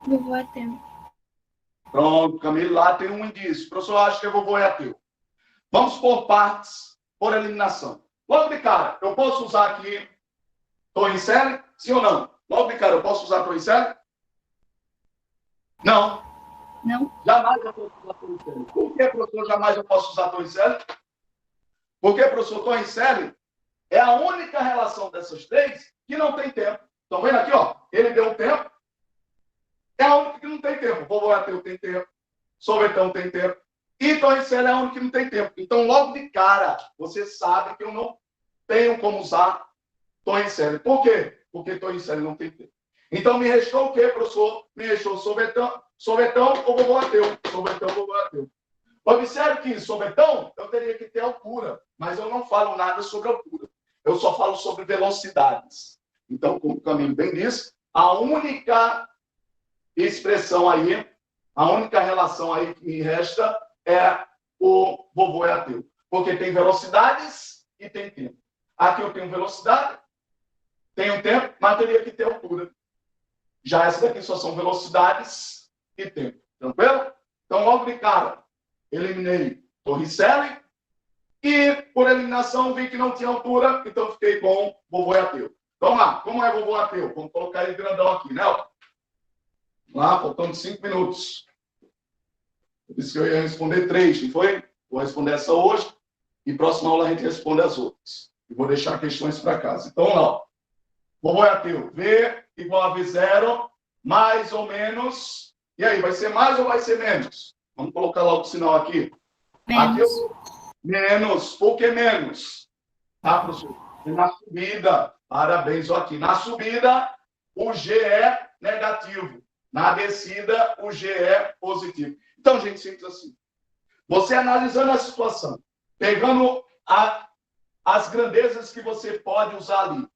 Vovô é ateu. Pronto, Camilo, lá tem um indício. O professor acha que vovô é ateu. Vamos por partes, por eliminação. Logo de cara, eu posso usar aqui torre séria? Sim ou não? Logo de cara, eu posso usar torre séria? Não. Não. Jamais eu posso usar torre séria. Por que, professor, jamais eu posso usar torre séria? Porque, professor, torre séria é a única relação dessas 3 que não tem tempo. Estão vendo aqui, ó? Ele deu um tempo. É a única que não tem tempo. Vovô ateu tem tempo. Sorvetão tem tempo. E torre séria é a única que não tem tempo. Então, logo de cara, você sabe que eu não tenho como usar torre séria. Por quê? Porque torre séria não tem tempo. Então, me restou o quê, professor? Me restou sorvetão ou vovô ateu? Sorvetão ou vovô ateu? Observe que sorvetão, eu teria que ter altura. Mas eu não falo nada sobre altura. Eu só falo sobre velocidades. Então, como o Camilo bem disse, a única expressão aí, a única relação aí que me resta é o vovô é ateu. Porque tem velocidades e tem tempo. Aqui eu tenho velocidade, tenho tempo, mas teria que ter altura. Já essa daqui só são velocidades e tempo. Tranquilo? Então, logo de cara, eliminei Torricelli e, por eliminação, vi que não tinha altura, então fiquei com vovô e ateu. Vamos lá, como é vovô ateu? Vamos colocar ele grandão aqui, né? Vamos lá, faltando 5 minutos. Eu disse que eu ia responder 3, não foi? Vou responder essa hoje e próxima aula a gente responde as outras. E vou deixar questões para casa. Então, vamos lá. Vovô é ateu. V igual a V0, mais ou menos. E aí, vai ser mais ou vai ser menos? Vamos colocar logo o sinal aqui. Menos. Menos. Por que menos? Tá, professor? Na subida. Parabéns, aqui. Na subida, o G é negativo. Na descida, o G é positivo. Então, gente, simples assim. Você analisando a situação, pegando as grandezas que você pode usar ali,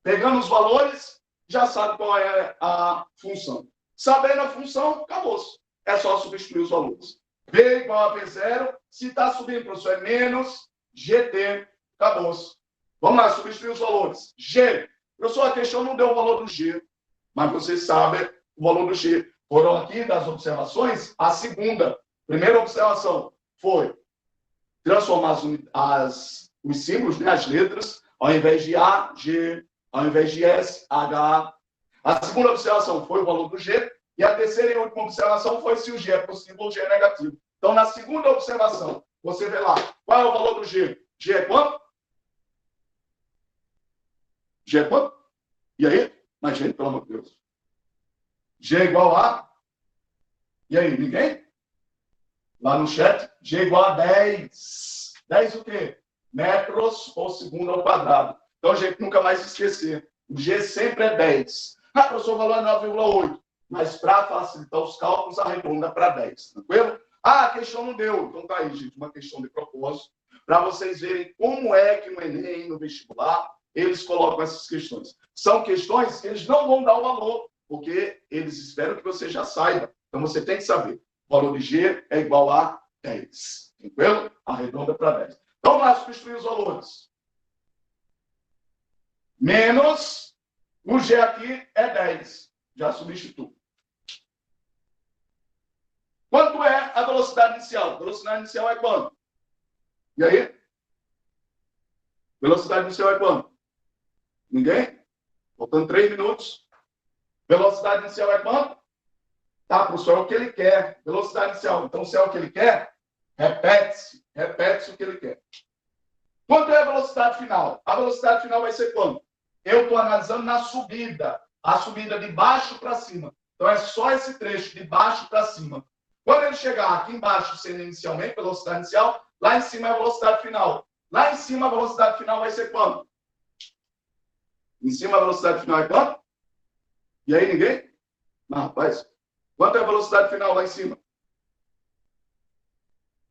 pegando os valores, já sabe qual é a função. Sabendo a função, acabou-se. É só substituir os valores. V igual a V0. Se está subindo, professor, é menos GT. Acabou-se. Vamos lá, substituir os valores. G. Professor, a questão não deu o valor do G, mas você sabe o valor do G. Foram aqui das observações, a segunda. Primeira observação foi transformar os símbolos, né, as letras, ao invés de A, G, ao invés de S, H. A segunda observação foi o valor do G. E a terceira e última observação foi se o G é positivo ou o G é negativo. Então, na segunda observação, você vê lá, qual é o valor do G? G é quanto? G é quanto? E aí? Mas, gente, pelo amor de Deus. G é igual a... E aí, ninguém? Lá no chat, G é igual a 10. 10 o quê? Metros por segundo ao quadrado. Então, gente, nunca mais esquecer. O G sempre é 10. Ah, professor, o valor é 9,8. Mas para facilitar os cálculos, arredonda para 10. Tranquilo? Ah, a questão não deu. Então tá aí, gente, uma questão de propósito. Para vocês verem como é que no Enem, no vestibular, eles colocam essas questões. São questões que eles não vão dar o valor, porque eles esperam que você já saiba. Então você tem que saber. O valor de G é igual a 10. Tranquilo? Arredonda para 10. Então, vamos lá substituir os valores. Menos o G aqui é 10. Já substituo. Quanto é a velocidade inicial? A velocidade inicial é quanto? E aí? Velocidade inicial é quanto? Ninguém? Faltando 3 minutos. Velocidade inicial é quanto? Tá, professor, é o que ele quer. Velocidade inicial. Então, se é o que ele quer, repete-se. Repete-se o que ele quer. Quanto é a velocidade final? A velocidade final vai ser quanto? Eu estou analisando na subida. A subida de baixo para cima. Então, é só esse trecho de baixo para cima. Quando ele chegar aqui embaixo, sendo inicialmente, velocidade inicial, lá em cima é a velocidade final. Lá em cima, a velocidade final vai ser quanto? Em cima, a velocidade final é quanto? E aí, ninguém? Não, rapaz. Quanto é a velocidade final lá em cima?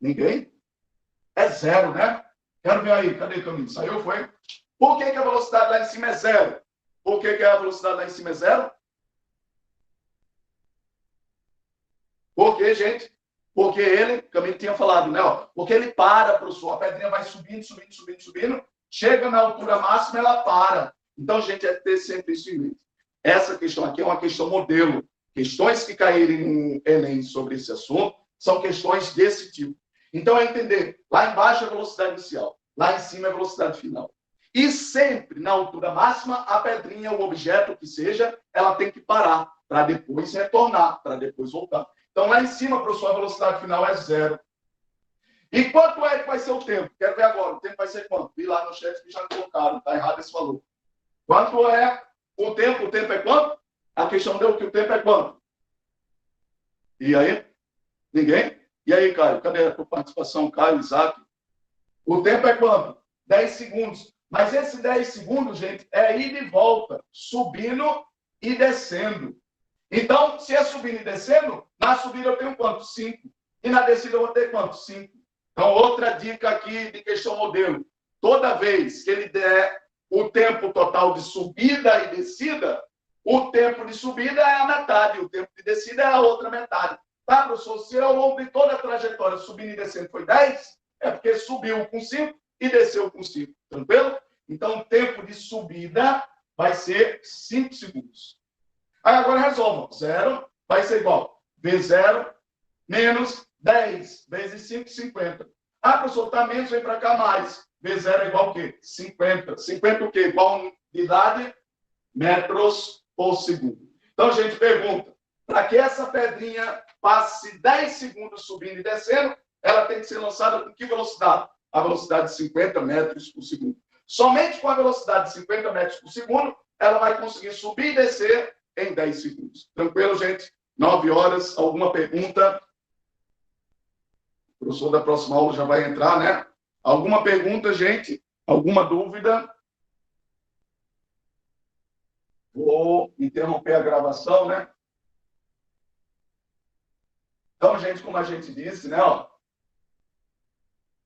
Ninguém? É 0, né? Quero ver aí. Cadê o caminho? Saiu, foi? Por que a velocidade lá em cima é 0? Por que a velocidade lá em cima é 0? Por quê, gente? Porque ele, como ele tinha falado, né? Porque ele para, professor, a pedrinha vai subindo, subindo, subindo, subindo, chega na altura máxima, ela para. Então, gente, é ter sempre isso em mente. Essa questão aqui é uma questão modelo. Questões que caírem no Enem sobre esse assunto são questões desse tipo. Então, é entender, lá embaixo é a velocidade inicial, lá em cima é a velocidade final. E sempre, na altura máxima, a pedrinha, o objeto que seja, ela tem que parar, para depois retornar, para depois voltar. Então, lá em cima, professor, a velocidade final é 0. E quanto é que vai ser o tempo? Quero ver agora. O tempo vai ser quanto? Vi lá no chat que já colocaram. Está errado esse valor. Quanto é o tempo? O tempo é quanto? A questão deu que o tempo é quanto? E aí? Ninguém? E aí, Caio? Cadê a tua participação, Caio, Isaac? O tempo é quanto? 10 segundos. Mas esse 10 segundos, gente, é ida e volta. Subindo e descendo. Então, se é subindo e descendo, na subida eu tenho quanto? 5. E na descida eu vou ter quanto? 5. Então, outra dica aqui de questão modelo. Toda vez que ele der o tempo total de subida e descida, o tempo de subida é a metade, o tempo de descida é a outra metade. Tá, professor? Se ao longo de toda a trajetória subindo e descendo foi 10, é porque subiu com 5 e desceu com 5. Tranquilo? Então, o tempo de subida vai ser 5 segundos. Aí agora resolvam. 0 vai ser igual V0 menos 10 vezes 5, 50. Ah, professor, está menos, vem para cá mais. V0 é igual a quê? 50. 50 o quê? Qual unidade? Metros por segundo. Então, a gente pergunta, para que essa pedrinha passe 10 segundos subindo e descendo, ela tem que ser lançada com que velocidade? A velocidade de 50 metros por segundo. Somente com a velocidade de 50 metros por segundo, ela vai conseguir subir e descer em 10 segundos. Tranquilo, gente? 9 horas. Alguma pergunta? O professor da próxima aula já vai entrar, né? Alguma pergunta, gente? Alguma dúvida? Vou interromper a gravação, né? Então, gente, como a gente disse, né? Ó,